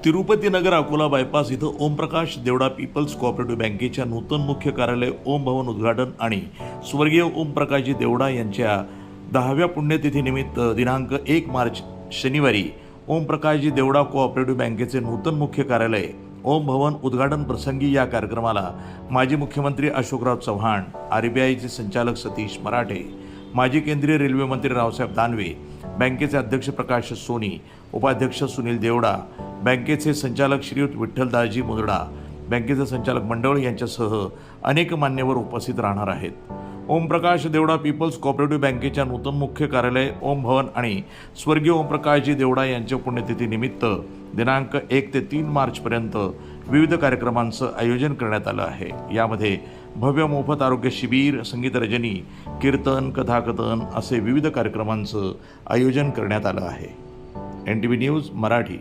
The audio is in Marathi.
तिरुपती नगर अकोला बायपास इथं ओमप्रकाश देवडा पीपल्स कोऑपरेटिव्ह बँकेच्या नूतन मुख्य कार्यालय ओम भवन उद्घाटन आणि स्वर्गीय ओमप्रकाशजी देवडा यांच्या 10व्या पुण्यतिथीनिमित्त दिनांक 1 मार्च शनिवारी ओमप्रकाशजी देवडा कोऑपरेटिव्ह बँकेचे नूतन मुख्य कार्यालय ओम भवन उद्घाटन प्रसंगी या कार्यक्रमाला माजी मुख्यमंत्री अशोकराव चव्हाण, आरबीआयचे संचालक सतीश मराठे, माजी केंद्रीय रेल्वे मंत्री रावसाहेब दानवे, बँकेचे अध्यक्ष प्रकाश सोनी, उपाध्यक्ष सुनील देवडा, बँकेचे संचालक श्रीयुत विठ्ठलदासजी मुंदडा, बँकेचे संचालक मंडळ यांच्यासह अनेक मान्यवर उपस्थित राहणार आहेत. ओमप्रकाश देवडा पीपल्स कोऑपरेटिव्ह बँकेच्या नूतन मुख्य कार्यालय ओम भवन आणि स्वर्गीय ओमप्रकाशजी देवडा यांच्या पुण्यतिथीनिमित्त दिनांक 1 ते 3 मार्चपर्यंत विविध कार्यक्रमांचं आयोजन करण्यात आलं आहे. यामध्ये भव्य मोफत आरोग्य शिबिर, संगीत रजनी, कीर्तन, कथाकथन असे विविध कार्यक्रमांचं आयोजन करण्यात आलं आहे. NTV news Marathi.